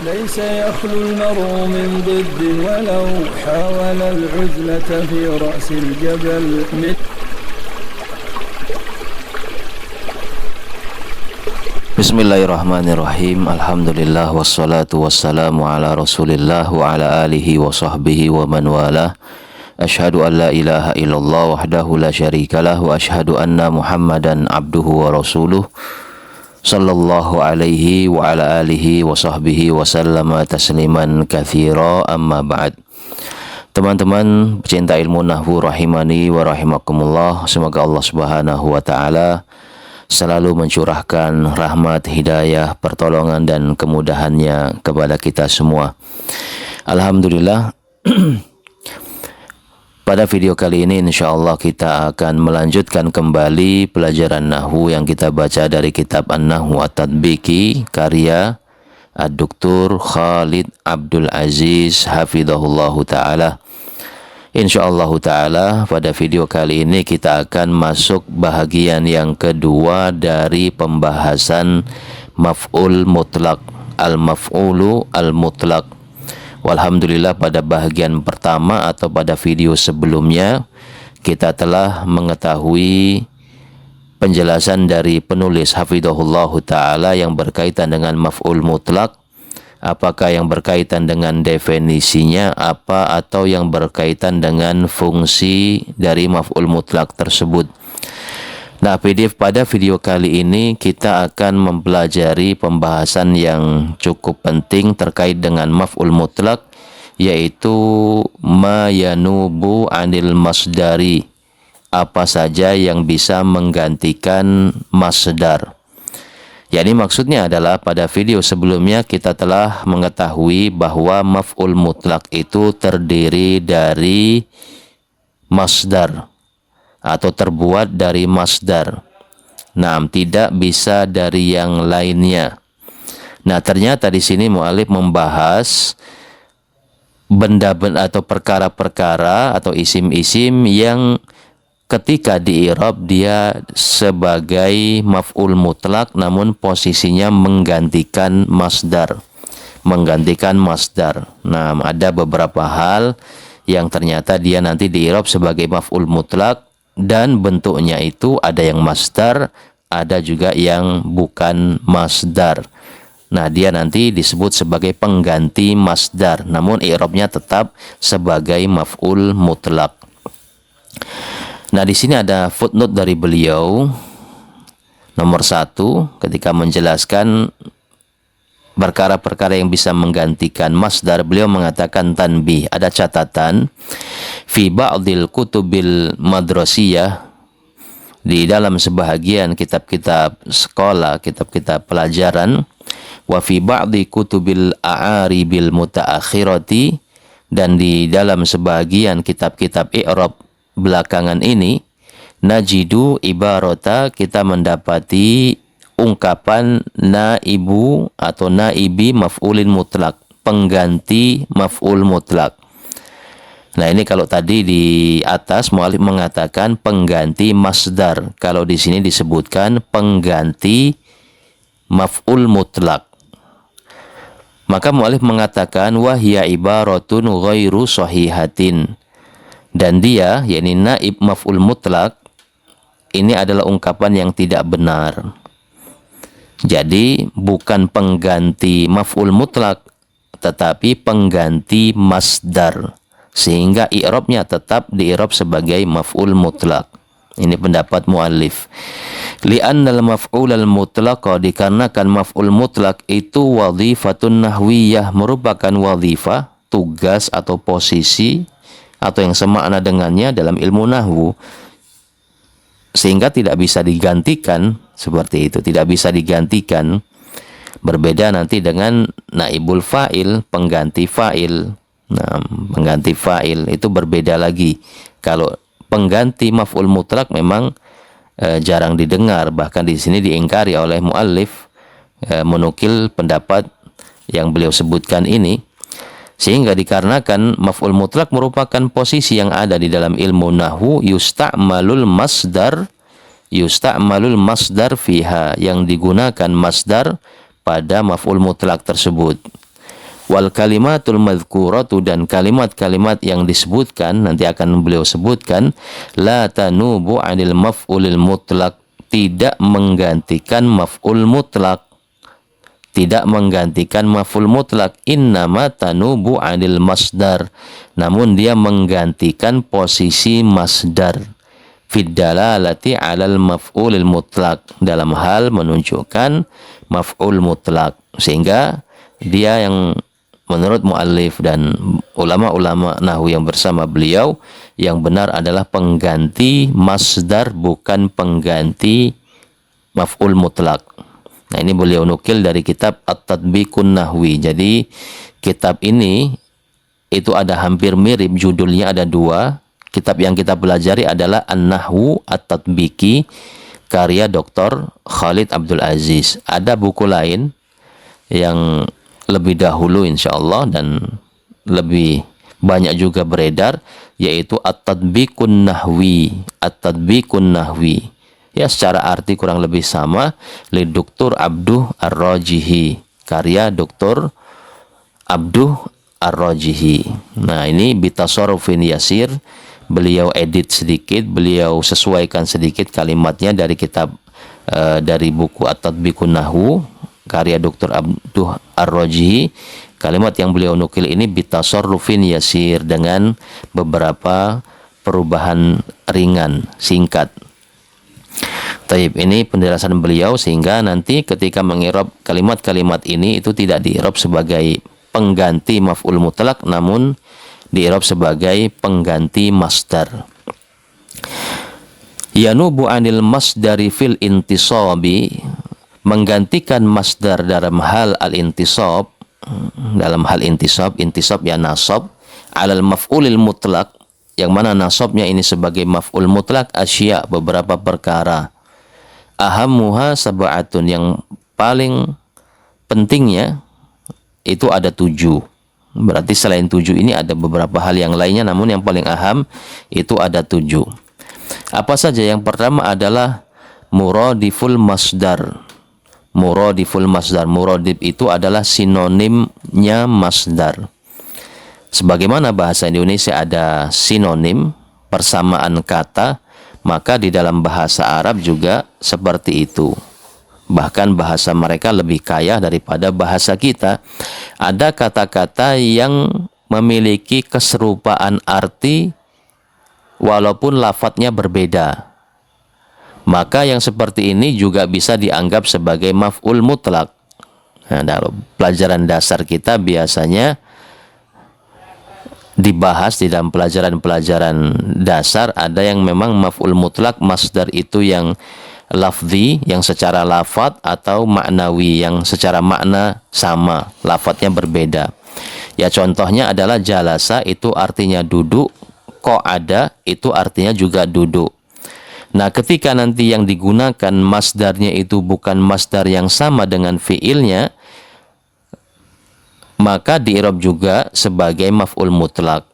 ليس يخلو المرء من ضد ولو حاول العزلة في رأس الجبل. Bismillahirrahmanirrahim. Alhamdulillah wassalatu wassalamu ala Rasulillah wa ala alihi wa sahbihi wa man walah. Asyhadu an la ilaha illallah wahdahu la syarikalah wa asyhadu anna Muhammadan abduhu wa rasuluh sallallahu alaihi wa ala alihi wa sahbihi wa sallama tasliman katsira, amma ba'd. Teman-teman pecinta ilmu nahwu rahimani wa rahimakumullah, semoga Allah Subhanahu wa taala selalu mencurahkan rahmat, hidayah, pertolongan dan kemudahannya kepada kita semua. Alhamdulillah. Pada video kali ini insyaallah kita akan melanjutkan kembali pelajaran nahwu yang kita baca dari kitab An-Nahwu At-Tatbiqi karya Ad-Doktor Khalid Abdul Aziz hafizahullahu taala. Insyaallah ta'ala pada video kali ini kita akan masuk bahagian yang kedua dari pembahasan maf'ul mutlak, al-maf'ulu al-mutlak. Walhamdulillah pada bahagian pertama atau pada video sebelumnya kita telah mengetahui penjelasan dari penulis hafizahullahu ta'ala yang berkaitan dengan maf'ul mutlak. Apakah yang berkaitan dengan definisinya apa atau yang berkaitan dengan fungsi dari maf'ul mutlak tersebut. Nah, pada video kali ini kita akan mempelajari pembahasan yang cukup penting terkait dengan maf'ul mutlak, yaitu ma yanubu anil masdari, apa saja yang bisa menggantikan masdar. Yani maksudnya adalah pada video sebelumnya kita telah mengetahui bahwa maf'ul mutlak itu terdiri dari masdar atau terbuat dari masdar. Nah, tidak bisa dari yang lainnya. Nah, ternyata di sini mu'alif membahas benda-benda atau perkara-perkara atau isim-isim yang ketika di-i'rab dia sebagai maf'ul mutlak namun posisinya menggantikan masdar. Nah, ada beberapa hal yang ternyata dia nanti di-i'rab sebagai maf'ul mutlak dan bentuknya itu ada yang masdar, ada juga yang bukan masdar. Nah, dia nanti disebut sebagai pengganti masdar namun i'rabnya tetap sebagai maf'ul mutlak. Nah, di sini ada footnote dari beliau nomor 1 ketika menjelaskan perkara-perkara yang bisa menggantikan masdar. Beliau mengatakan tanbih, ada catatan fi ba'dil kutubil madrasiyah, di dalam sebahagian kitab-kitab sekolah, kitab-kitab pelajaran, wa fi ba'di kutubil a'aribil mutaakhirati, dan di dalam sebahagian kitab-kitab i'rab belakangan ini, najidu ibarata, kita mendapati ungkapan naibu atau naibi maf'ulin mutlak, pengganti maf'ul mutlak. Nah, ini kalau tadi di atas mu'alif mengatakan pengganti masdar, kalau di sini disebutkan pengganti maf'ul mutlak. Maka mu'alif mengatakan wahya ibaratun ghairu sahihatin, dan dia, yakni naib maf'ul mutlak, ini adalah ungkapan yang tidak benar. Jadi bukan pengganti maf'ul mutlak, tetapi pengganti masdar, sehingga i'rabnya tetap di-i'rab sebagai maf'ul mutlak. Ini pendapat muallif. Li'annal maf'ul al-mutlaq, dikarenakan maf'ul mutlak itu wadhifatun nahwiyah, merupakan wadhifah, tugas atau posisi atau yang semakna dengannya dalam ilmu nahwu, sehingga tidak bisa digantikan. Seperti itu, tidak bisa digantikan. Berbeda nanti dengan naibul fa'il, pengganti fa'il. Nah, pengganti fa'il itu berbeda lagi. Kalau pengganti maf'ul mutlak memang jarang didengar, bahkan di sini diingkari oleh muallif, menukil pendapat yang beliau sebutkan ini. Sehingga dikarenakan maf'ul mutlak merupakan posisi yang ada di dalam ilmu nahwu, yusta'malul masdar fiha, yang digunakan masdar pada maf'ul mutlak tersebut. Wal kalimatul madhkuratu, dan kalimat-kalimat yang disebutkan nanti akan beliau sebutkan, la tanubu 'anil maf'ulil mutlak, tidak menggantikan maf'ul mutlak, tidak menggantikan maf'ul mutlak. Innama tanubu 'anil masdar, namun dia menggantikan posisi masdar. Fid dalalati 'alal maf'ulil mutlak, dalam hal menunjukkan maf'ul mutlak, sehingga dia yang menurut muallif dan ulama-ulama nahwu yang bersama beliau, yang benar adalah pengganti masdar, bukan pengganti maf'ul mutlak. Nah, ini beliau nukil dari kitab At-Tatbiqun Nahwi. Jadi kitab ini itu ada hampir mirip, judulnya ada dua. Kitab yang kita pelajari adalah An-Nahwu At-Tatbiqi karya Dr. Khalid Abdul Aziz. Ada buku lain yang lebih dahulu insyaallah dan lebih banyak juga beredar, yaitu At-Tatbiqun Nahwi. At-Tatbiqun Nahwi, ya secara arti kurang lebih sama, li Dr. Abduh Ar-Rajihi, karya Dr. Abduh Ar-Rajihi. Nah, ini bitasarrufin yasir, beliau edit sedikit, beliau sesuaikan sedikit kalimatnya dari kitab dari buku At-Tatbiqun Nahwu karya Dr. Abduh Ar-Rajihi. Kalimat yang beliau nukil ini bitasarrufin yasir, dengan beberapa perubahan ringan, singkat. Taib, ini penjelasan beliau, sehingga nanti ketika mengirob kalimat-kalimat ini itu tidak diirob sebagai pengganti maf'ul mutlak, namun diirob sebagai pengganti masdar. Yanubu 'anil masdari fil intisabi, menggantikan masdar dalam hal al-intisab, dalam hal intisab ya nasab, alal maf'ulil mutlak, yang mana nasabnya ini sebagai maf'ul mutlak, asya, beberapa perkara. Ahammuha sab'atun, yang paling pentingnya itu ada 7. Berarti selain 7 ini ada beberapa hal yang lainnya, namun yang paling aham itu ada 7. Apa saja? Yang pertama adalah muradiful masdar. Muradiful masdar, muradif itu adalah sinonimnya masdar. Sebagaimana bahasa Indonesia ada sinonim, persamaan kata, maka di dalam bahasa Arab juga seperti itu. Bahkan bahasa mereka lebih kaya daripada bahasa kita. Ada kata-kata yang memiliki keserupaan arti walaupun lafadznya berbeda. Maka yang seperti ini juga bisa dianggap sebagai maf'ul mutlak. Nah, dalam pelajaran dasar kita biasanya dibahas di dalam pelajaran-pelajaran dasar, ada yang memang maf'ul mutlak masdar itu yang lafzi, yang secara lafaz, atau maknawi, yang secara makna sama, lafadznya berbeda. Ya, contohnya adalah jalasa itu artinya duduk, qa'ada itu artinya juga duduk. Nah, ketika nanti yang digunakan masdarnya itu bukan masdar yang sama dengan fiilnya, maka diirob juga sebagai maf'ul mutlak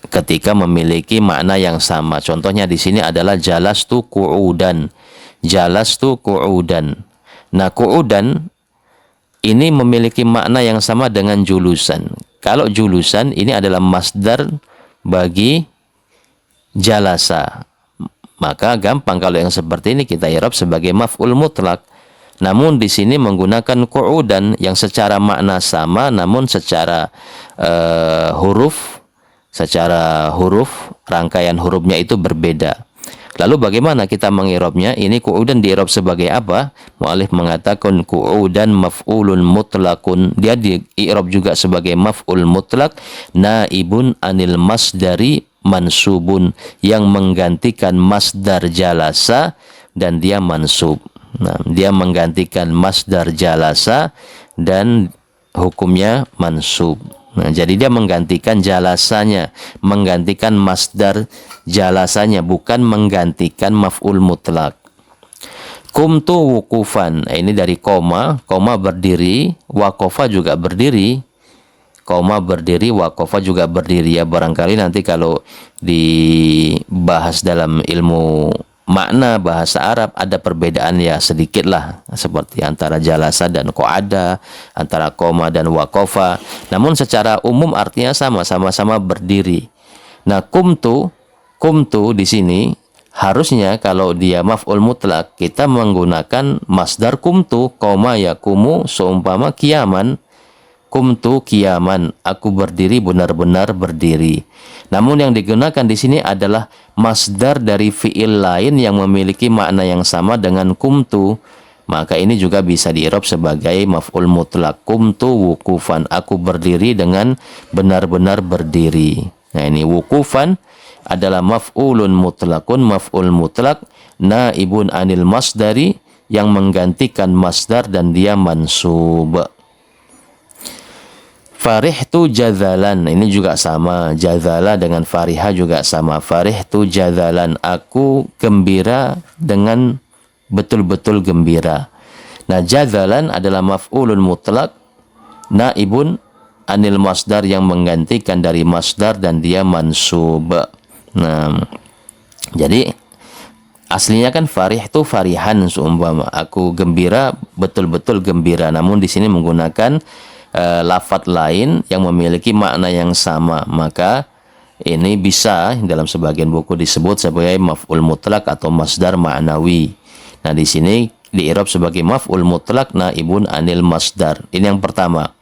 ketika memiliki makna yang sama. Contohnya di sini adalah jalastu qu'udan. Jalastu qu'udan. Nah, qu'udan ini memiliki makna yang sama dengan julusan. Kalau julusan ini adalah masdar bagi jalasa, maka gampang kalau yang seperti ini kita i'rab sebagai maf'ul mutlak. Namun di sini menggunakan qu'udan yang secara makna sama, namun secara huruf rangkaian hurufnya itu berbeda. Lalu bagaimana kita mengirobnya? Ini qu'udan diirob sebagai apa? Mu'allif mengatakan qu'udan maf'ulun mutlakun. Dia diirob juga sebagai maf'ul mutlak, naibun anil masdari mansubun, yang menggantikan masdar jalasa dan dia mansub. Nah, dia menggantikan masdar jalasa dan hukumnya mansub. Nah, jadi dia menggantikan jalasanya, menggantikan masdar jalasanya, bukan menggantikan maf'ul mutlak. Kumtu wukufan, ini dari koma berdiri, wakofa juga berdiri. Koma berdiri, wakofa juga berdiri. Ya, barangkali nanti kalau dibahas dalam ilmu makna bahasa Arab ada perbedaan ya sedikit lah, seperti antara jalasa dan qa'ada, antara qoma dan waqafa. Namun secara umum artinya sama-sama berdiri. Nah, kumtu di sini harusnya kalau dia maf'ul mutlak kita menggunakan masdar kumtu, qoma yakumu, seumpama kiaman. Kumtu kiaman, aku berdiri benar-benar berdiri. Namun yang digunakan di sini adalah masdar dari fiil lain yang memiliki makna yang sama dengan kumtu. Maka ini juga bisa diirob sebagai maf'ul mutlak. Kumtu wukufan, aku berdiri dengan benar-benar berdiri. Nah, ini wukufan adalah maf'ulun mutlakun, maf'ul mutlak naibun anil masdari yang menggantikan masdar dan dia mansub. Farihtu jadzalan, ini juga sama. Jadzala dengan fariha juga sama. Farihtu jadzalan, aku gembira dengan betul-betul gembira. Nah, jadzalan adalah maf'ulun mutlak naibun anil masdar yang menggantikan dari masdar dan dia mansub. Nah, jadi aslinya kan farihtu farihan, seumpama aku gembira betul-betul gembira. Namun di sini menggunakan lafadz lain yang memiliki makna yang sama, maka ini bisa dalam sebagian buku disebut sebagai maf'ul mutlak atau masdar ma'nawi. Nah, di sini diirob sebagai maf'ul mutlak naibun anil masdar. Ini yang pertama.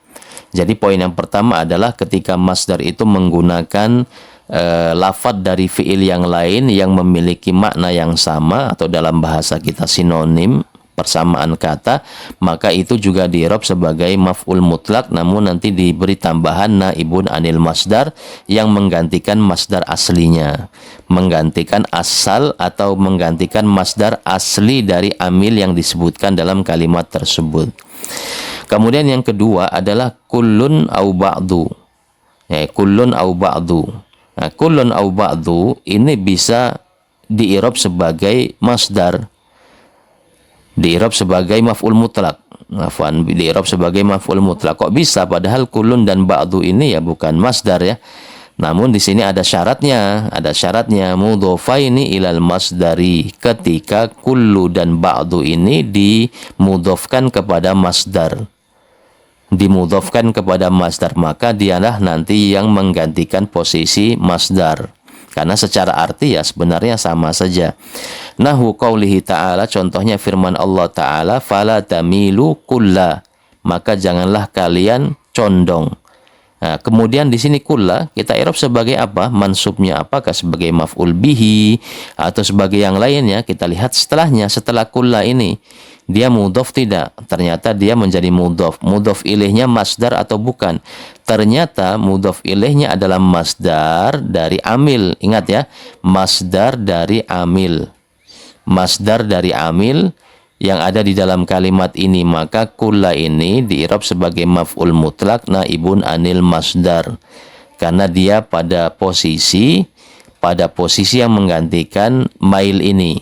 Jadi poin yang pertama adalah ketika masdar itu menggunakan lafadz dari fiil yang lain yang memiliki makna yang sama, atau dalam bahasa kita sinonim, persamaan kata, maka itu juga diirob sebagai maf'ul mutlak, namun nanti diberi tambahan naibun anil masdar yang menggantikan masdar aslinya, menggantikan asal atau menggantikan masdar asli dari amil yang disebutkan dalam kalimat tersebut. Kemudian yang kedua adalah kullun au ba'du. Kullun au ba'du. Nah, kullun au ba'du ini bisa diirob sebagai masdar, diirob sebagai maf'ul mutlak. Diirob sebagai maf'ul mutlak. Kok bisa? Padahal kulun dan ba'du ini ya bukan masdar ya. Namun di sini ada syaratnya. Ada syaratnya mudhofaini ilal masdari. Ketika kullu dan ba'du ini dimudhofkan kepada masdar. Dimudhofkan kepada masdar, maka dialah nanti yang menggantikan posisi masdar. Karena secara arti ya sebenarnya sama saja. Nahu qaulihi ta'ala, contohnya firman Allah Ta'ala, fala tamilu kulla, maka janganlah kalian condong. Nah, kemudian di sini kulla kita i'rab sebagai apa? Mansubnya apakah sebagai maf'ul bihi atau sebagai yang lainnya? Kita lihat setelahnya. Setelah kulla ini dia mudhof tidak? Ternyata dia menjadi mudhof. Mudhof ilaihnya masdar atau bukan? Ternyata mudhof ilaihnya adalah masdar dari amil. Ingat ya, masdar dari amil. Masdar dari amil yang ada di dalam kalimat ini. Maka kulla ini diirob sebagai maf'ul mutlak naibun anil masdar, karena dia pada posisi yang menggantikan mail ini.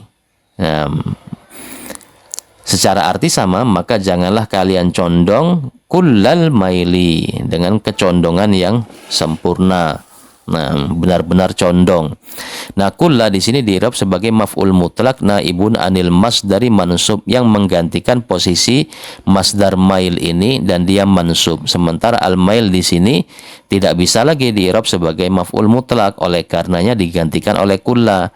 Secara arti sama, maka janganlah kalian condong kullal maili, dengan kecondongan yang sempurna. Nah, benar-benar condong. Nah, kulla di sini diirob sebagai maf'ul mutlak naibun anil masdari mansub, yang menggantikan posisi masdar mail ini dan dia mansub. Sementara al mail di sini tidak bisa lagi diirob sebagai maf'ul mutlak, oleh karenanya digantikan oleh kulla.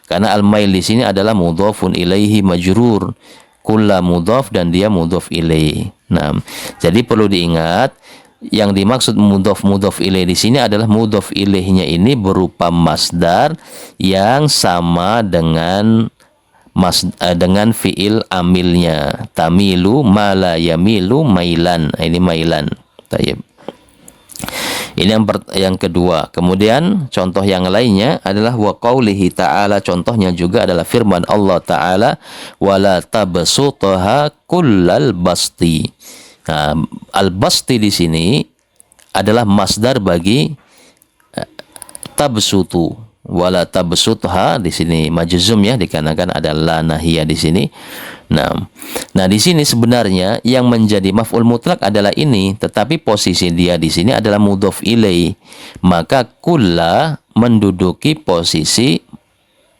Karena al mail di sini adalah mudhofun ilaihi majrur. Kulla mudhof dan dia mudhof ilaih. Nah, jadi perlu diingat, yang dimaksud mudhof ilaih di sini adalah mudhof ilaihnya ini berupa masdar yang sama dengan fiil amilnya. Tamilu mala yamilu mailan. Ini mailan. Tayyib. Ini yang kedua. Kemudian contoh yang lainnya adalah wa qaulihi ta'ala. Contohnya juga adalah firman Allah Ta'ala, wala tabsutha kullal basti. Nah, al-basti di sini adalah masdar bagi tabsutu. Wala tabsutha di sini majzum ya, dikarenakan ada la nahiyah di sini. Nah, di sini sebenarnya yang menjadi maf'ul mutlak adalah ini, tetapi posisi dia di sini adalah mudhof ilaih. Maka kulla menduduki posisi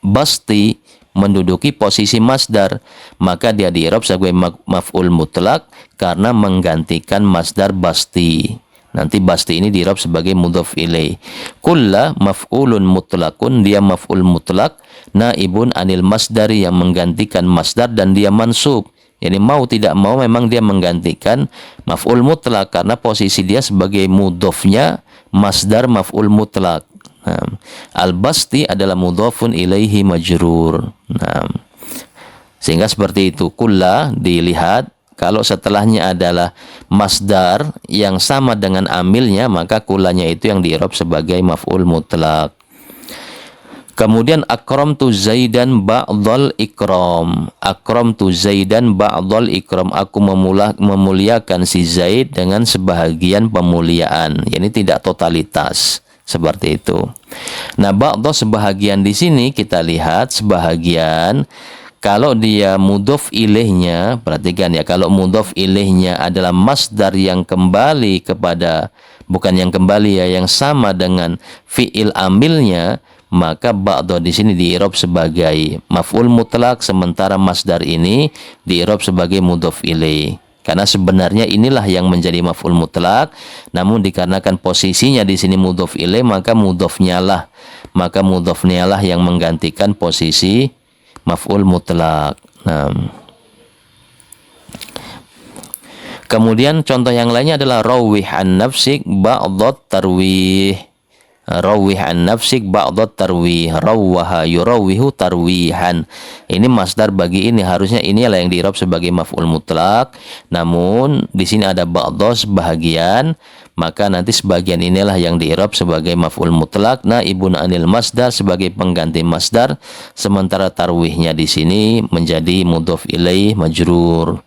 basti, menduduki posisi masdar, maka dia di-i'rab sebagai maf'ul mutlak karena menggantikan masdar basti. Nanti basti ini di-i'rab sebagai mudhaf ilaih. Kulla maf'ulun mutlakun, dia maf'ul mutlak, naibun anil masdari, yang menggantikan masdar dan dia mansub. Jadi mau tidak mau memang dia menggantikan maf'ul mutlak karena posisi dia sebagai mudhafnya masdar maf'ul mutlak. Nah, al-basti adalah mudhafun ilaihi majrur. Nah, sehingga seperti itu. Kulla dilihat kalau setelahnya adalah masdar yang sama dengan amilnya, maka kullanya itu yang di-i'rab sebagai maf'ul mutlak. Kemudian akramtu Zaidan ba'dal ikram. Akramtu Zaidan ba'dal ikram. Aku memuliakan si Zaid dengan sebahagian pemuliaan. Yani tidak totalitas. Seperti itu. Nah, ba'dal sebahagian di sini kita lihat sebahagian. Kalau dia mudhof ilaihnya, perhatikan ya, kalau mudhof ilaihnya adalah masdar yang kembali kepada, bukan yang kembali ya, yang sama dengan fi'il amilnya, maka ba'da di sini di-i'rab sebagai maf'ul mutlak, sementara masdar ini di-i'rab sebagai mudhof ilaih. Karena sebenarnya inilah yang menjadi maf'ul mutlak, namun dikarenakan posisinya di sini mudhof ilaih, maka mudhofnya lah yang menggantikan posisi maf'ul mutlak. Nah, kemudian contoh yang lainnya adalah rawih an nafsik ba'dhat tarwih. Rawih an nafsik ba'dhat tarwih. Rawaha yurawihu tarwihan. Ini masdar bagi ini, harusnya inilah yang di-i'rab sebagai maf'ul mutlak. Namun di sini ada ba'dha sebahagian, maka nanti sebagian inilah yang di-i'rab sebagai maf'ul mutlak, naibun anil masdar, sebagai pengganti masdar, sementara tarwihnya di sini menjadi mudhof ilaih majrur.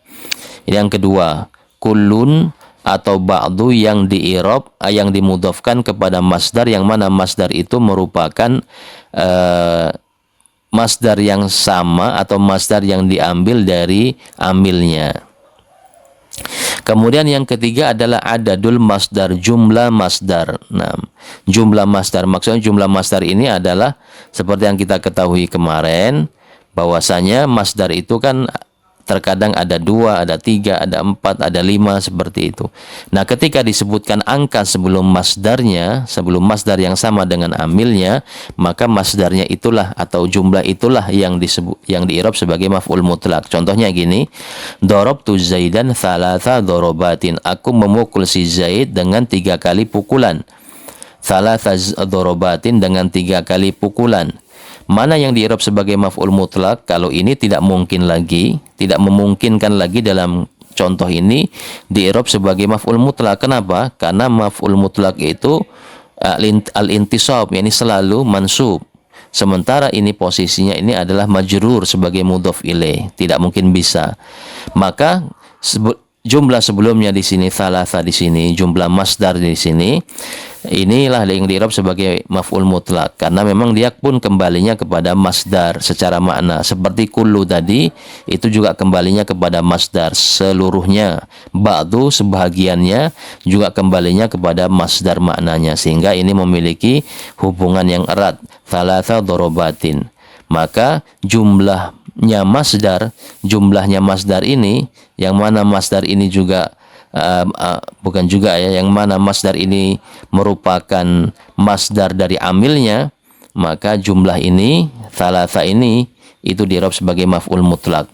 Yang kedua, kullun atau ba'du yang di-i'rab, yang dimudhafkan kepada masdar, yang mana masdar itu merupakan masdar yang sama atau masdar yang diambil dari amilnya. Kemudian yang ketiga adalah adadul masdar, jumlah masdar. Nah, jumlah masdar, maksudnya jumlah masdar ini adalah seperti yang kita ketahui kemarin, bahwasanya masdar itu kan terkadang ada 2, ada 3, ada 4, ada 5, seperti itu. Nah, ketika disebutkan angka sebelum masdarnya, sebelum masdar yang sama dengan amilnya, maka masdarnya itulah atau jumlah itulah yang di-i'rab sebagai maf'ul mutlak. Contohnya gini, darabtu Zaidan thalatha dorobatin. Aku memukul si Zaid dengan 3 kali pukulan. Thalatha dorobatin, dengan 3 kali pukulan. Mana yang di-i'rab sebagai maf'ul mutlak? Kalau ini tidak memungkinkan lagi dalam contoh ini di-i'rab sebagai maf'ul mutlak. Kenapa? Karena maf'ul mutlak itu al-intisab, yakni selalu mansub. Sementara ini posisinya ini adalah majrur sebagai mudhof ilaih, tidak mungkin bisa. Maka jumlah sebelumnya di sini, thalatha di sini, jumlah masdar di sini, inilah yang di-i'rab sebagai maf'ul mutlak karena memang dia pun kembalinya kepada masdar secara makna. Seperti kullu tadi, itu juga kembalinya kepada masdar seluruhnya. Ba'du sebahagiannya juga kembalinya kepada masdar maknanya, sehingga ini memiliki hubungan yang erat. Thalatha dorobatin. Maka jumlahnya masdar ini, yang mana masdar ini juga yang mana masdar ini merupakan masdar dari amilnya, maka jumlah ini, thalatha ini, itu di-i'rab sebagai maf'ul mutlak.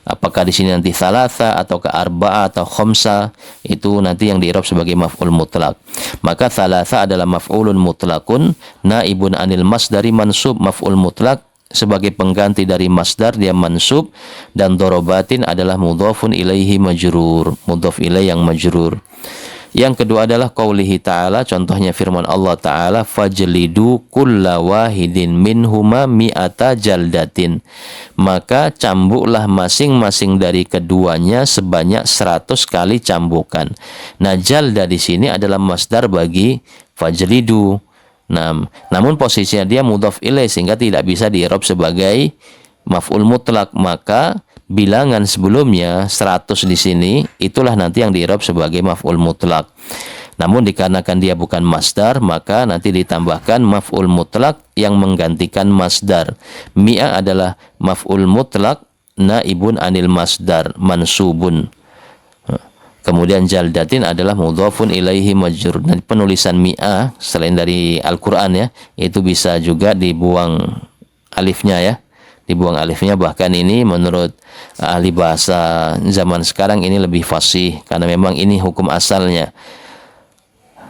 Apakah di sini nanti thalatha atau ke arba'ah atau khamsa, itu nanti yang di-i'rab sebagai maf'ul mutlak. Maka thalatha adalah maf'ulun mutlakun, naibun anil masdari mansub, maf'ul mutlak sebagai pengganti dari masdar, dia mansub, dan dorobatin adalah mudhafun ilaihi majrur, mudhaf ilaih yang majrur. Yang kedua adalah qaulihi ta'ala, contohnya firman Allah Ta'ala, fajlidu kulla wahidin minhuma mi'ata jaldatin. Maka cambuklah masing-masing dari keduanya sebanyak 100 kali cambukan. Nah, jalda di sini adalah masdar bagi fajlidu. Nah, namun posisinya dia mudhaf ilaih sehingga tidak bisa di-i'rab sebagai maf'ul mutlak, maka bilangan sebelumnya 100 di sini itulah nanti yang di-i'rab sebagai maf'ul mutlak. Namun dikarenakan dia bukan masdar, maka nanti ditambahkan maf'ul mutlak yang menggantikan masdar. Mi'a adalah maf'ul mutlak naibun anil masdar mansubun. Kemudian jaldatin adalah mudhafun ilaihi majrur. Dan penulisan mi'ah selain dari Al-Qur'an ya, itu bisa juga dibuang alifnya ya. Dibuang alifnya, bahkan ini menurut ahli bahasa zaman sekarang ini lebih fasih karena memang ini hukum asalnya.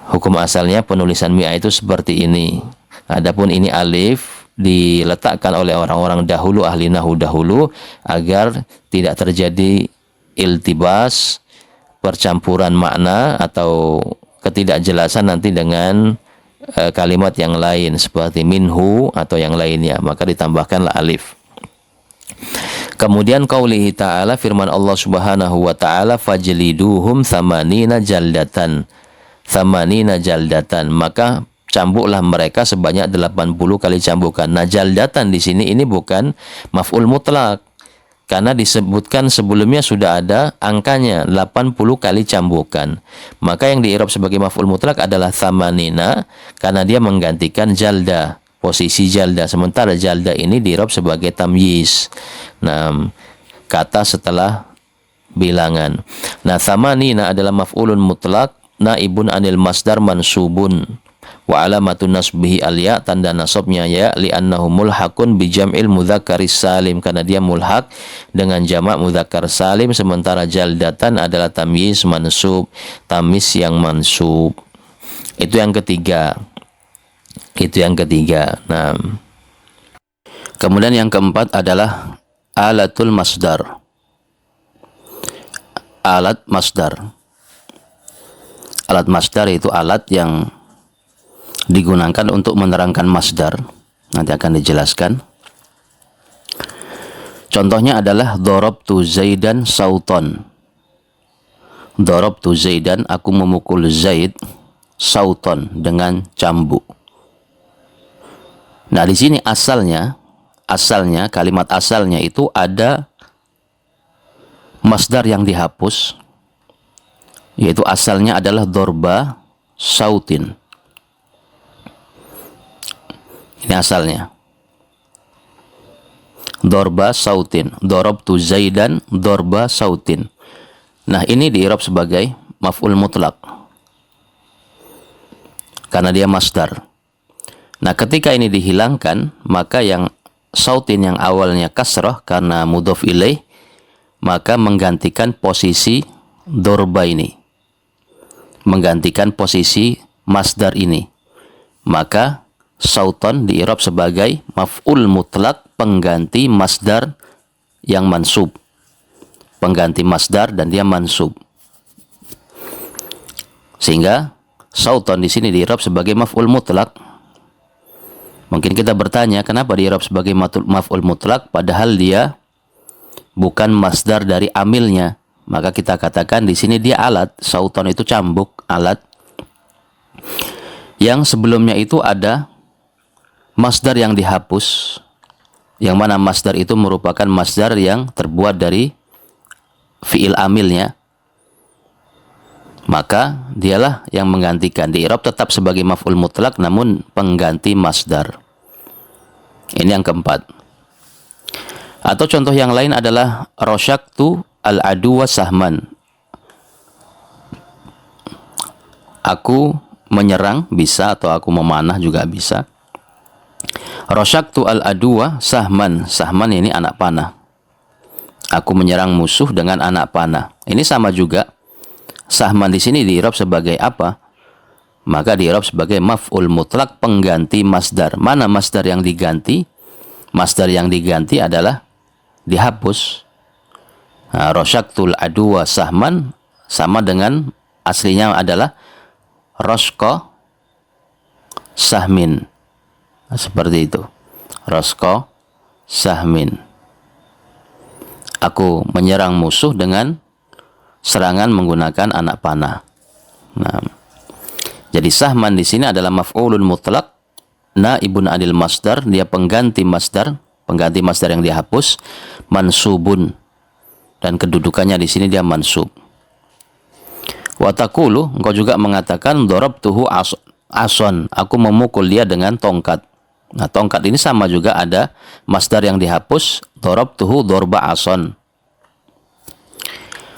Hukum asalnya penulisan mi'ah itu seperti ini. Adapun ini alif diletakkan oleh orang-orang dahulu, ahli nahwu dahulu, agar tidak terjadi iltibas, percampuran makna atau ketidakjelasan nanti dengan kalimat yang lain seperti minhu atau yang lainnya, maka ditambahkanlah alif. Kemudian qaulihi ta'ala, firman Allah Subhanahu wa taala, fajliduhum tsamanina jaldatan. Tsamanina jaldatan, maka cambuklah mereka sebanyak 80 kali cambukan. Nah, jaldatan di sini ini bukan maf'ul mutlak, karena disebutkan sebelumnya sudah ada angkanya 80 kali cambukan. Maka yang di-i'rab sebagai maf'ul mutlak adalah tsamanina karena dia menggantikan jalda, posisi jalda. Sementara jalda ini di-i'rab sebagai tamyiz. Nah, kata setelah bilangan. Nah, tsamanina adalah maf'ulun mutlak naibun anil masdar mansubun. Wa alamatun nasbihi al-ya, tanda nasabnya ya, li'annahu mulhaqun bi jam'il mudzakkaris salim, karena dia mulhaq dengan jamak mudzakkar salim. Sementara jaldatan adalah tamyiz mansub, tamyiz yang mansub. Itu yang ketiga. Nah, kemudian yang keempat adalah alatul masdar. Alat masdar. Alat masdar itu alat yang digunakan untuk menerangkan masdar. Nanti akan dijelaskan. Contohnya adalah darabtu Zaidan sauton. Darabtu Zaidan, aku memukul Zaid, sauton, dengan cambuk. Nah, di sini asalnya kalimat asalnya itu ada masdar yang dihapus, yaitu asalnya adalah dorba sautin. Ini asalnya. Dorba sautin. Dorabtu Zaidan dorba sautin. Nah, ini di-i'rab sebagai maf'ul mutlak karena dia masdar. Nah, ketika ini dihilangkan, maka yang sautin yang awalnya kasrah karena mudhof ilaih, maka menggantikan posisi dorba ini. Menggantikan posisi masdar ini. Maka sauton di-i'rab sebagai maf'ul mutlak pengganti masdar yang mansub. Pengganti masdar dan dia mansub. Sehingga sauton di sini di-i'rab sebagai maf'ul mutlak. Mungkin kita bertanya, kenapa di-i'rab sebagai maf'ul mutlak padahal dia bukan masdar dari amilnya? Maka kita katakan di sini dia alat. Sauton itu cambuk, alat. Yang sebelumnya itu ada masdar yang dihapus, yang mana masdar itu merupakan masdar yang terbuat dari fi'il amilnya. Maka dialah yang menggantikan. Di-i'rab tetap sebagai maf'ul mutlak namun pengganti masdar. Ini yang keempat. Atau contoh yang lain adalah rasyaktu al-aduwa sahman. Aku menyerang bisa, atau aku memanah juga bisa. Rasyaktu al-aduwa sahman. Sahman ini anak panah. Aku menyerang musuh dengan anak panah. Ini sama juga. Sahman di sini di-i'rab sebagai apa? Maka di-i'rab sebagai maf'ul mutlak pengganti masdar. Mana masdar yang diganti? Masdar yang diganti adalah dihapus. Nah, rasyaktul aduwa sahman sama dengan aslinya adalah rosko sahmin. Nah, seperti itu. Rosko sahmin. Aku menyerang musuh dengan serangan menggunakan anak panah. Nah, jadi sahman di sini adalah maf'ulun mutlak naibun anil masdar, dia pengganti masdar yang dihapus, mansubun, dan kedudukannya di sini dia mansub. Wa taqulu, engkau juga mengatakan darabtuhu ason, aku memukul dia dengan tongkat. Nah, tongkat ini sama juga ada masdar yang dihapus, darabtuhu darba ason.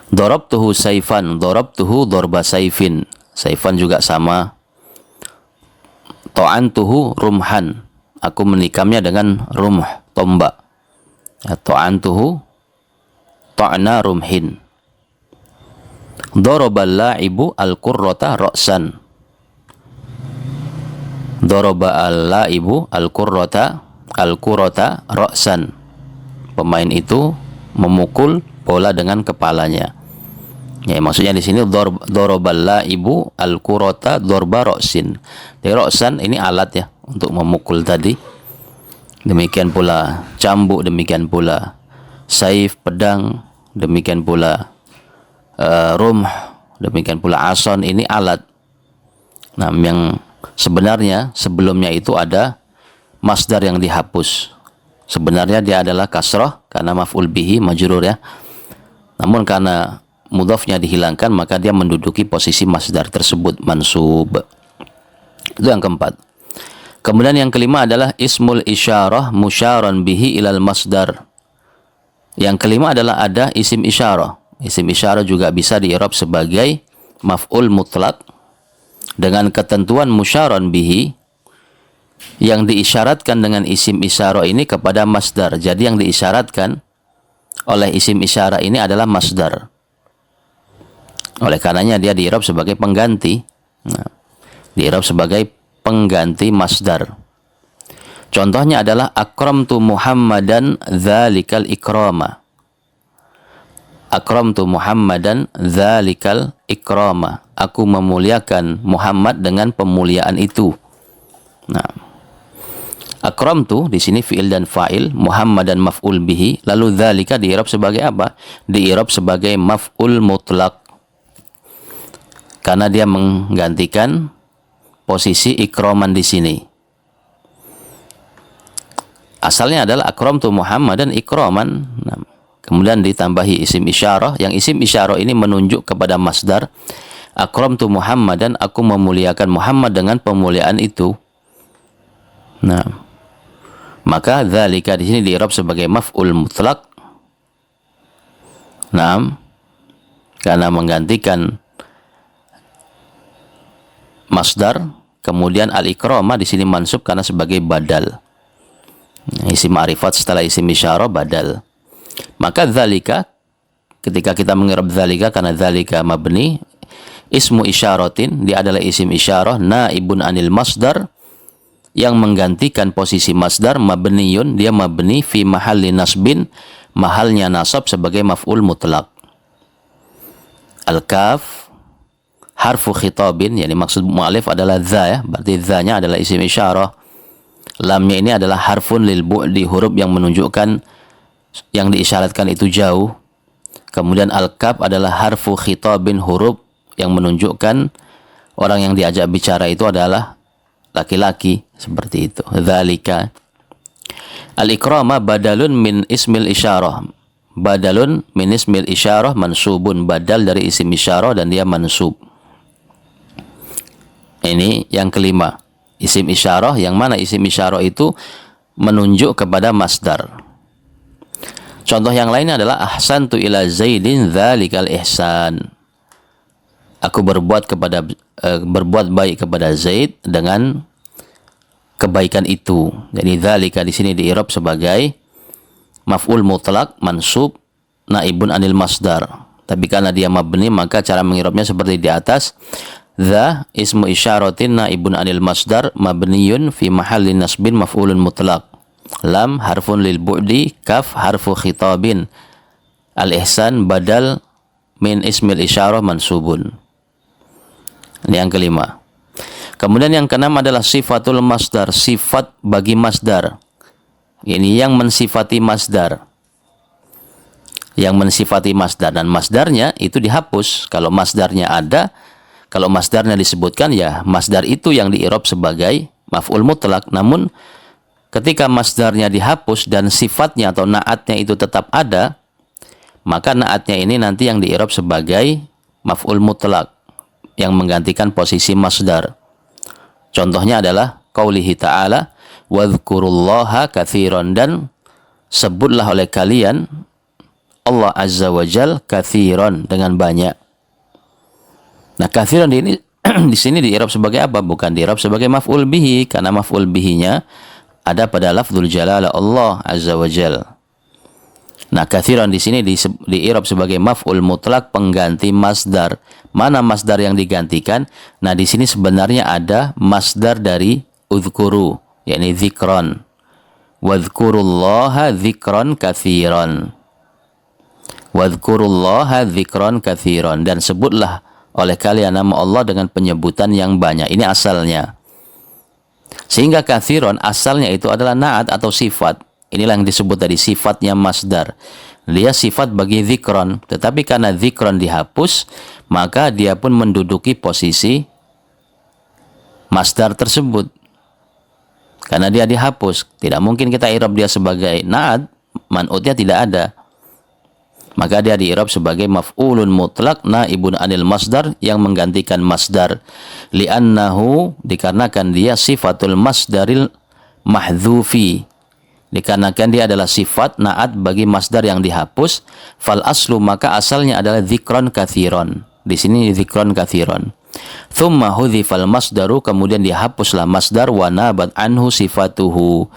Darabtuhu saifan, darabtuhu darba saifin. Saifan juga sama. Ta'antuhu rumhan, aku menikamnya dengan rumh, tombak. Ta'antuhu ta'na rumhin. Darabal la'ibu al-qurrata ra'san. Darabal la'ibu al-qurrata ra'san. Pemain itu memukul bola dengan kepalanya. Ya, maksudnya di sini darabal la'ibu al-qurrata darba ra'sin. Jadi ra'san ini alat ya untuk memukul tadi. Demikian pula cambuk, demikian pula saif, pedang, demikian pula rumh, demikian pula ason, ini alat. Nah, yang sebenarnya sebelumnya itu ada masdar yang dihapus. Sebenarnya dia adalah kasrah karena maf'ul bihi majrur ya. Namun karena mudhafnya dihilangkan, maka dia menduduki posisi masdar tersebut mansub. Itu yang keempat. Kemudian yang kelima adalah ismul isyarah musyaran bihi ilal masdar. Yang kelima adalah ada isim isyarah. Isim isyarah juga bisa di-i'rab sebagai maf'ul mutlak dengan ketentuan musyaran bihi, yang diisyaratkan dengan isim isyarah ini kepada masdar. Jadi yang diisyaratkan oleh isim isyarah ini adalah masdar. Oleh karenanya dia di-i'rab sebagai pengganti. Nah, di-i'rab sebagai pengganti masdar. Contohnya adalah akramtu Muhammadan dzalikal ikrama. Akramtu Muhammadan dzalikal ikrama. Aku memuliakan Muhammad dengan pemuliaan itu. Nah, akramtu di sini fi'il dan fa'il, Muhammadan maf'ul bihi, lalu dzalika di-i'rab sebagai apa? Di-i'rab sebagai maf'ul mutlak. Karena dia menggantikan posisi ikraman di sini. Asalnya adalah akramtu Muhammadan ikraman. Nah, kemudian ditambahi isim isyarah, yang isim isyarah ini menunjuk kepada masdar. Akramtu Muhammadan, aku memuliakan Muhammad dengan pemuliaan itu. Nah, maka dzalika di sini di-i'rab sebagai maf'ul mutlak. Nah, karena menggantikan masdar, kemudian al-ikramah di sini mansub karena sebagai badal. Isim ma'rifat setelah isim isyarah badal. Maka dzalika, ketika kita mengirab dzalika, karena dzalika mabni, ismu isyaratin, dia adalah isim isyarah, naibun anil masdar, yang menggantikan posisi masdar, mabniyun, dia mabni fi mahalli nasbin, mahalnya nasab sebagai maf'ul mutlak. Al-kaf harfu khitabin, yani maksud mu'alif adalah dza ya, berarti dzanya adalah isim isyarah. Lamnya ini adalah harfun lil bu'di, huruf yang menunjukkan yang diisyaratkan itu jauh. Kemudian al-kaf adalah harfu khitabin, huruf yang menunjukkan orang yang diajak bicara itu adalah laki-laki, seperti itu. Dzalika. Al-ikrama badalun min ismil isyarah. Badalun min ismil isyarah mansubun, badal dari isim isyarah dan dia mansub. Ini yang kelima, isim isyarah, yang mana isim isyarah itu menunjuk kepada masdar. Contoh yang lainnya adalah ahsantu ila zaidin dzalikal ihsan. Aku berbuat baik kepada Zaid dengan kebaikan itu. Jadi dzalika di sini di-i'rab sebagai maf'ul mutlak mansub naibun anil masdar. Tapi karena dia mabni, maka cara mengirabnya seperti di atas. Dza ismu isyaratin naibun anil masdar mabniyun fi mahalli nasbin maf'ulun mutlaq. Lam harfun lil bu'di, kaf harfu khitabin. Al-ihsan badal min ismil isyarah mansubun. Ini yang kelima. Kemudian yang keenam adalah sifatul masdar, sifat bagi masdar. Ini yang mensifati masdar. Yang mensifati masdar, dan masdarnya itu dihapus. Kalau masdarnya ada, kalau masdarnya disebutkan, ya masdar itu yang di-i'rab sebagai maf'ul mutlak. Namun ketika masdarnya dihapus dan sifatnya atau naatnya itu tetap ada, maka naatnya ini nanti yang di-i'rab sebagai maf'ul mutlak. yang menggantikan posisi masdar. Contohnya adalah qaulihi ta'ala wadhkurullaha katsiran, dan sebutlah oleh kalian Allah Azza wa Jal katsiran, dengan banyak. Nah, katsiran ini di sini di i'rab sebagai apa? Bukan di i'rab sebagai maf'ul bihi, karena maf'ul bihinya ada pada lafdzul jalalah Allah Azza wa Jal. Nah, katsiran di sini di i'rab sebagai maf'ul mutlak pengganti masdar. Mana masdar yang digantikan? Nah, di sini sebenarnya ada masdar dari udhkuru, yakni dzikron. Wadhkurullaha dzikron katsiran. Wadhkurullaha dzikron katsiran, dan sebutlah oleh kalian nama Allah dengan penyebutan yang banyak. Ini asalnya. Sehingga katsiran asalnya itu adalah na'at atau sifat. Inilah yang disebut tadi sifatnya masdar. Dia sifat bagi dzikron, tetapi karena dzikron dihapus, maka dia pun menduduki posisi masdar tersebut. Karena dia dihapus, tidak mungkin kita i'rab dia sebagai na'at, man'utnya tidak ada. Maka dia di-i'rab sebagai maf'ulun mutlak naibun anil masdar, yang menggantikan masdar. Li'annahu, dikarenakan dia sifatul masdaril mahdzufi, dikarenakan dia adalah sifat na'at bagi masdar yang dihapus. Fal aslu, maka asalnya adalah dzikron katsiron. Di sini dzikron katsiron. Tsumma hudzifal masdaru, kemudian dihapuslah masdar, wa nabat anhu sifatuhu,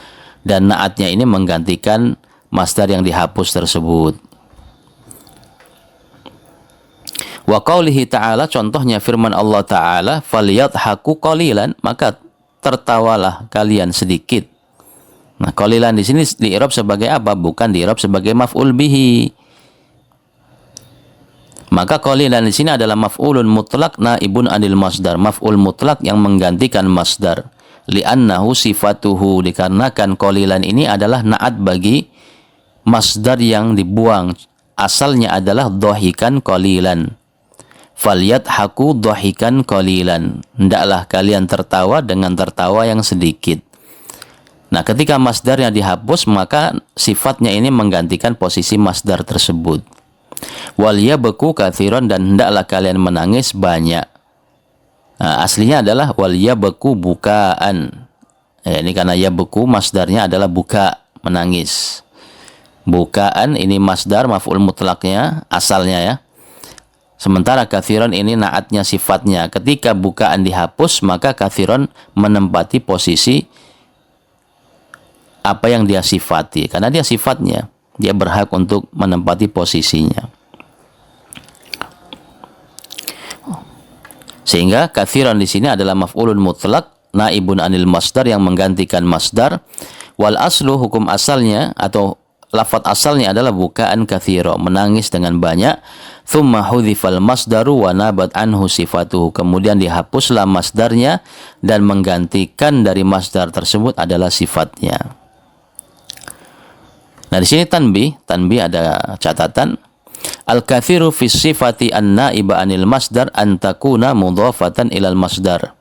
dan na'atnya ini menggantikan masdar yang dihapus tersebut. Wa qaulihi ta'ala, contohnya firman Allah Ta'ala, falyadhaku qalilan, maka tertawalah kalian sedikit. Nah, qalilan di sini di-i'rab sebagai apa? Bukan di-i'rab sebagai maf'ul bihi. Maka qalilan di sini adalah maf'ulun mutlak naibun anil masdar, maf'ul mutlak yang menggantikan masdar. Li'annahu sifatuhu, dikarenakan qalilan ini adalah na'at bagi masdar yang dibuang. Asalnya adalah dhahikan qalilan. Falyadhaku dhahikan qalilan, hendaklah kalian tertawa dengan tertawa yang sedikit. Nah, ketika masdarnya dihapus, maka sifatnya ini menggantikan posisi masdar tersebut. Wal yabku katsiran, dan hendaklah kalian menangis banyak. Nah, aslinya adalah wal yabku bukaan. Ini karena yabku masdarnya adalah buka, menangis. Bukaan ini masdar maf'ul mutlaknya asalnya ya. Sementara katsiran ini naatnya sifatnya. Ketika bukaan dihapus, maka katsiran menempati posisi apa yang dia sifati, karena dia sifatnya, dia berhak untuk menempati posisinya. Sehingga katsiran di sini adalah maf'ulun mutlak naibun anil masdar, yang menggantikan masdar. Wal aslu, hukum asalnya atau lafaz asalnya adalah bukaan katsira, menangis dengan banyak. Tsumma hudzifal masdaru wa nabat anhu sifatuhu, kemudian dihapuslah masdarnya dan menggantikan dari masdar tersebut adalah sifatnya. Nah, di sini tanbih ada catatan. Al-katsiru fi sifati an-naiba anil masdar an takuna mudhafatan ilal masdar.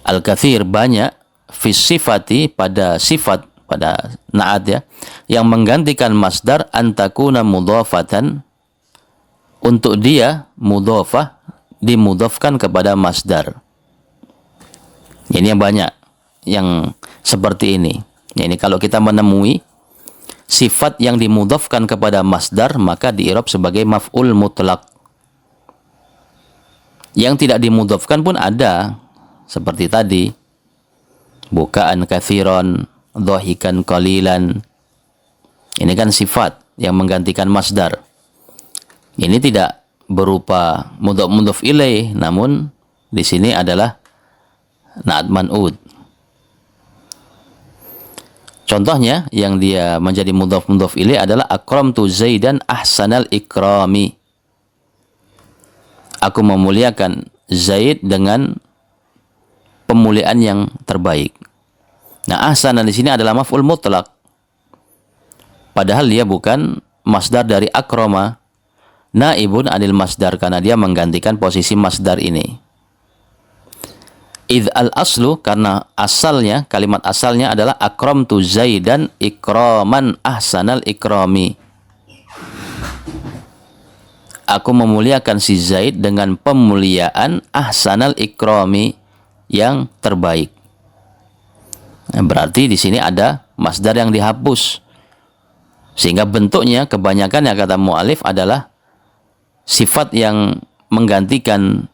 Al-katsir banyak, fi sifati pada sifat, pada na'at ya, yang menggantikan masdar an takuna mudhafatan, untuk dia mudhafah, dimudhafkan kepada masdar. Ini yang banyak yang seperti ini. Ini kalau kita menemui sifat yang dimudhafkan kepada masdar, maka di-i'rab sebagai maf'ul mutlak. Yang tidak dimudhafkan pun ada, seperti tadi, bukaan katsiran, dhahikan qalilan. Ini kan sifat yang menggantikan masdar. Ini tidak berupa mudhaf ilaih, namun di sini adalah na'at man'ud. Contohnya yang dia menjadi mudhaf ilaih adalah akramtu Zaidan ahsanal ikrami. Aku memuliakan Zaid dengan pemuliaan yang terbaik. Nah, ahsana di sini adalah maf'ul mutlak. Padahal dia bukan masdar dari akrama, naibun anil masdar, karena dia menggantikan posisi masdar ini. Idh al-aslu, karena asalnya, kalimat asalnya adalah akramtu Zaidan ikraman ahsanal ikrami. aku memuliakan si Zaid dengan pemuliaan ahsanal ikrami, yang terbaik. Nah, berarti di sini ada masdar yang dihapus. Sehingga bentuknya kebanyakan yang kata mu'alif adalah sifat yang menggantikan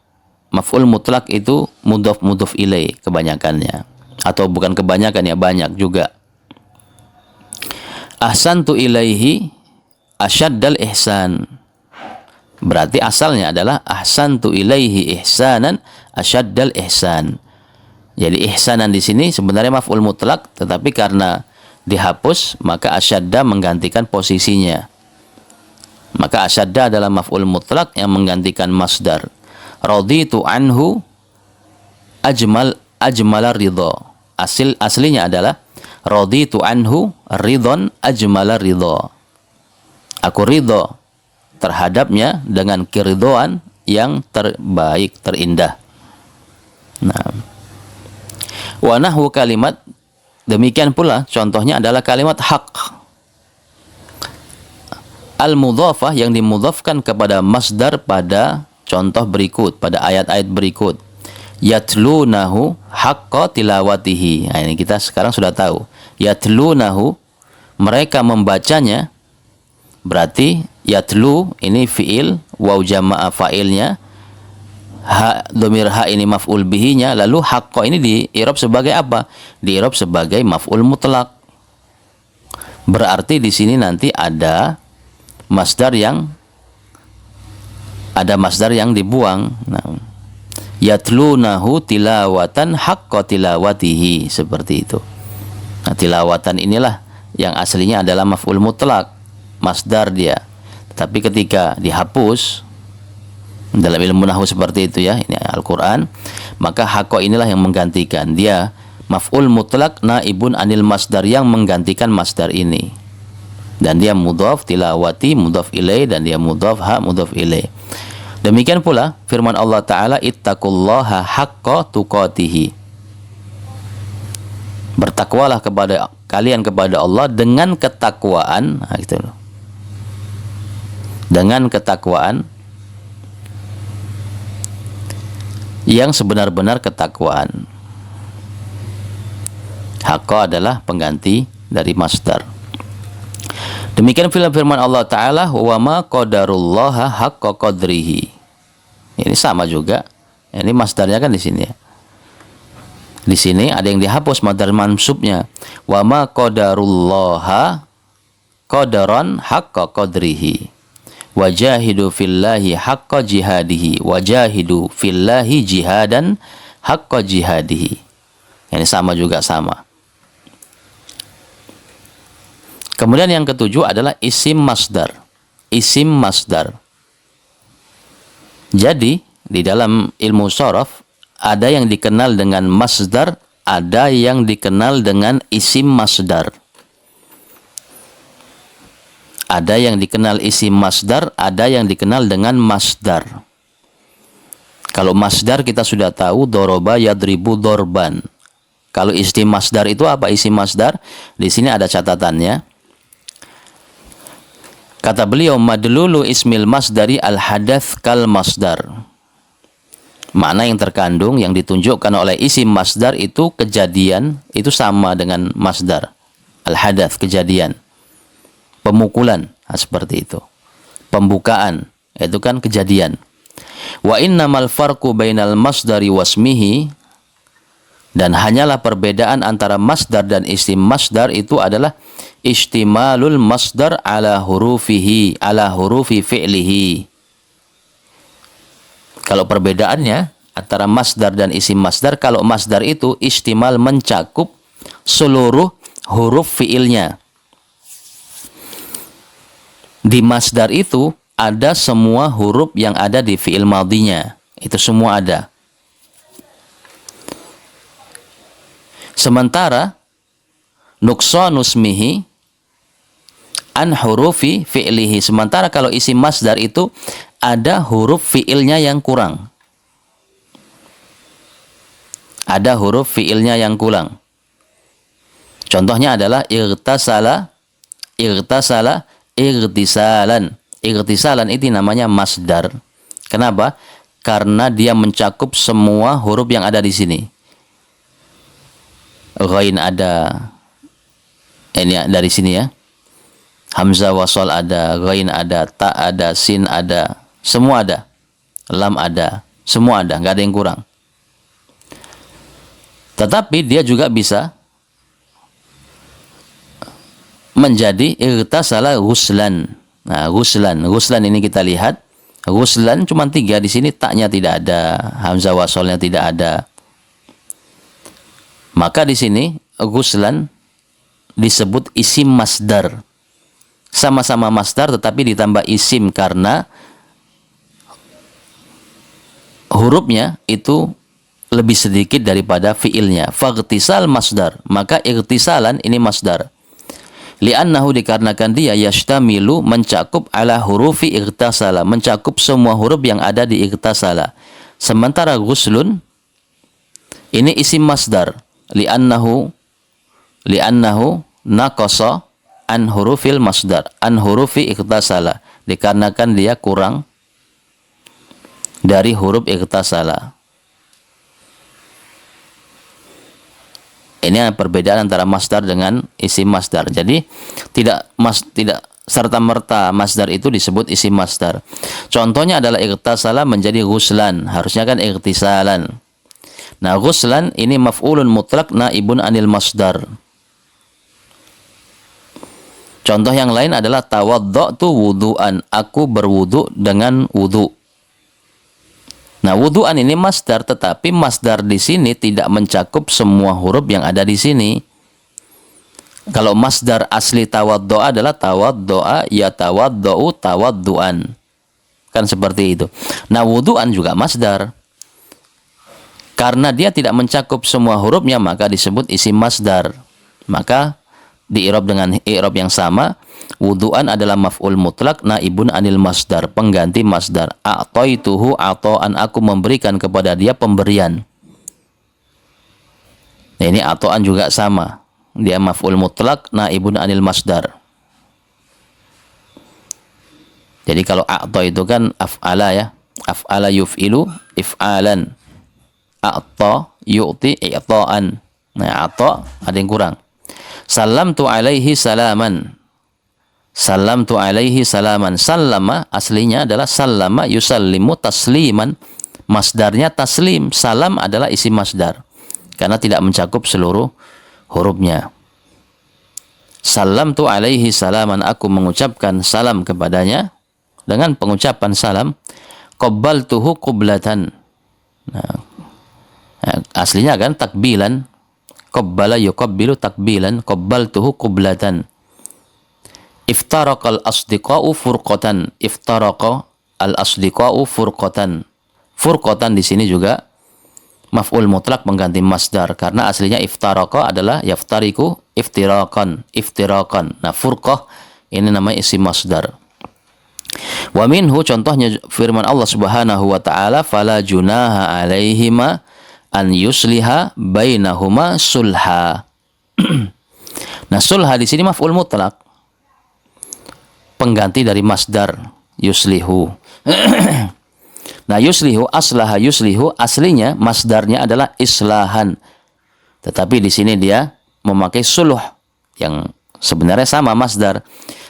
maf'ul mutlak itu mudhaf ilaih kebanyakannya. Atau bukan kebanyakan ya, banyak juga. Ahsantu ilaihi asyaddal ihsan. Berarti asalnya adalah ahsantu ilaihi ihsanan asyaddal ihsan. Jadi ihsanan di sini sebenarnya maf'ul mutlak, tetapi karena dihapus maka asyadda menggantikan posisinya. Maka asyadda adalah maf'ul mutlak yang menggantikan masdar. Raditu anhu ajmala ridha. Aslinya adalah raditu anhu ridhon ajmala ridha. Aku ridho terhadapnya dengan keridhoan yang terbaik, terindah. Nah, wa nahwu kalimat, demikian pula contohnya adalah kalimat haq. Al-mudhafah yang dimudhafkan kepada masdar pada contoh berikut, pada ayat-ayat berikut. Yatlunahu haqqa tilawatihi. Nah, ini kita sekarang sudah tahu. Yatlunahu, mereka membacanya. Berarti yatlu ini fiil, waw jama'a fa'ilnya, ha, domir ha ini maf'ul bihinya, lalu haqqa ini di i'rab sebagai apa? Di i'rab sebagai maf'ul mutlak. Berarti di sini nanti ada masdar yang dibuang. Nah, yatlunahu tilawatan haqqa tilawatihi, seperti itu. Nah, tilawatan inilah yang aslinya adalah maf'ul mutlak, masdar dia. Tapi ketika dihapus dalam ilmu nahwu seperti itu ya, ini Al-Qur'an, maka haqqa inilah yang menggantikan. Dia maf'ul mutlak naibun anil masdar, yang menggantikan masdar ini. Dan dia mudhaf, tilawati mudhaf ilaih, dan dia mudhaf ha mudhaf ilaih. Demikian pula firman Allah Ta'ala, ittaqullaha haqqa tuqatihi. Bertakwalah kalian kepada Allah dengan ketakwaan. Nah, gitu loh. Dengan ketakwaan yang sebenar-benar ketakwaan. Haqqa adalah pengganti dari masdar. Demikian firman Allah Ta'ala, wa ma qadarullaha haqqa qadrihi. Ini sama juga. Ini masdarnya kan di sini ya. Di sini ada yang dihapus masdar mansubnya. Wa ma qadarullaha qadaran haqqa qadrihi. Wajahidu fillahi haqqa jihadihi. Wajahidu fillahi jihadan haqqa jihadihi. Ini sama juga, sama. Kemudian yang ketujuh adalah isim masdar. Isim masdar. Jadi, di dalam ilmu sharaf ada yang dikenal dengan masdar, ada yang dikenal dengan isim masdar. Ada yang dikenal isim masdar, ada yang dikenal dengan masdar. Kalau masdar kita sudah tahu, doroba yadribu dorban. Kalau isim masdar itu apa? Isim masdar, di sini ada catatannya. Kata beliau, madlulu ismil masdari al-hadath kal masdar. Makna yang terkandung, yang ditunjukkan oleh isim masdar itu kejadian, itu sama dengan masdar. Al-hadath, kejadian. Pemukulan, nah, seperti itu. Pembukaan, itu kan kejadian. Wa innamal farqu bainal masdari wasmihi, dan hanyalah perbedaan antara masdar dan isim masdar itu adalah istimalul masdar ala hurufihi, ala hurufi fi'lihi. Kalau perbedaannya antara masdar dan isim masdar, kalau masdar itu istimal mencakup seluruh huruf fi'ilnya. Di masdar itu ada semua huruf yang ada di fi'il madhinya. Itu semua ada. Sementara nuqsanusmihi an hurufi fi'lihi. Sementara kalau isim masdar itu ada huruf fi'ilnya yang kurang. Ada huruf fi'ilnya yang kurang. Contohnya adalah irtasala, irtisalan. Ightisalan itu namanya masdar. Kenapa? Karena dia mencakup semua huruf yang ada di sini. Ghain ada, ini dari sini ya. Hamzah wasol ada, ghain ada, ta ada, sin ada, semua ada. Lam ada, semua ada, nggak ada yang kurang. Tetapi dia juga bisa menjadi ightasala ghuslan. Nah, ghuslan ini kita lihat. Ghuslan cuma 3 di sini, taknya tidak ada, hamzah wasolnya tidak ada. Maka di sini ghuslan disebut isim masdar. Sama-sama masdar tetapi ditambah isim karena hurufnya itu lebih sedikit daripada fiilnya. Faghtisal masdar. Maka ightisalan ini masdar. Li'annahu dikarenakan dia yashtamilu mencakup ala hurufi ightasala, mencakup semua huruf yang ada di ightasala. Sementara ghuslun ini isim masdar. Li'annahu naqasa an hurufil masdar, an hurufi ightasala. Dikarenakan dia kurang dari huruf ightasala. Ini perbedaan antara masdar dengan isim masdar. Jadi tidak serta-merta masdar itu disebut isim masdar. Contohnya adalah ightasala menjadi ghuslan, harusnya kan ightisalan. Nah, ghuslan ini maf'ulun mutlak naibun anil masdar. Contoh yang lain adalah tawadda'tu wudu'an, aku berwudu dengan wudu. Nah, wudu'an ini masdar, tetapi masdar di sini tidak mencakup semua huruf yang ada di sini. Kalau masdar asli tawaddo'a adalah tawaddo'a yatawadda'u tawaddu'an. Kan seperti itu. Nah, wudu'an juga masdar. Karena dia tidak mencakup semua hurufnya, maka disebut isim masdar. Maka di-i'rab dengan i'rab yang sama. Wudu'an adalah maf'ul mutlak naibun anil masdar, pengganti masdar. A'taituhu ato'an, aku memberikan kepada dia pemberian. Nah, ini ato'an juga sama. Dia maf'ul mutlak naibun anil masdar. Jadi kalau a'ta itu kan af'ala ya. Af'ala yuf'ilu if'alan. A'ta yu'ti i'ta'an. Nah, a'ta ada yang kurang. Salamtu alaihi salaman. Salamtu alaihi salaman. Sallama aslinya adalah sallama yusallimu tasliman. Masdarnya taslim. Salam adalah isim masdar karena tidak mencakup seluruh hurufnya. Salamtu alaihi salaman, aku mengucapkan salam kepadanya dengan pengucapan salam. Qabbaltuhu qublatan. Nah, aslinya kan takbilan. Qabbala yuqabbilu takbilan. Qabbaltuhu qublatan. Iftaraqal asdiqa'u furqatan. Iftaraqa al asdiqa'u furqatan. Furqatan di sini juga maf'ul mutlak mengganti masdar karena aslinya iftaraqa adalah yaftariku iftiraqan, iftiraqan. Nah, furqah ini namanya isim masdar. Wa minhu, contohnya firman Allah Subhanahu wa taala, fala junaha alaihima an yusliha bainahuma sulha. Nah, sulha di sini maf'ul mutlak, pengganti dari masdar yuslihu. Nah, yuslihu, aslaha yuslihu, aslinya masdarnya adalah islahan. Tetapi di sini dia memakai suluh yang sebenarnya sama masdar.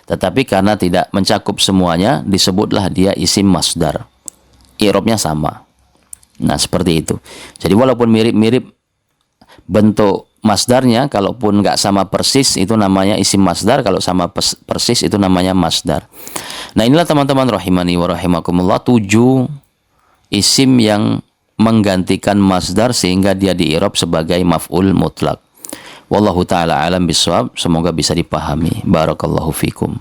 Tetapi karena tidak mencakup semuanya, disebutlah dia isim masdar. I'rabnya sama. Nah, seperti itu. Jadi walaupun mirip-mirip bentuk masdarnya, kalaupun nggak sama persis itu namanya isim masdar, kalau sama persis itu namanya masdar. Nah, inilah teman-teman rahimani wa rahimakumullah 7 isim yang menggantikan masdar sehingga dia di-i'rab sebagai maf'ul mutlak. Wallahu taala alam bisawab, semoga bisa dipahami. Barakallahu fikum.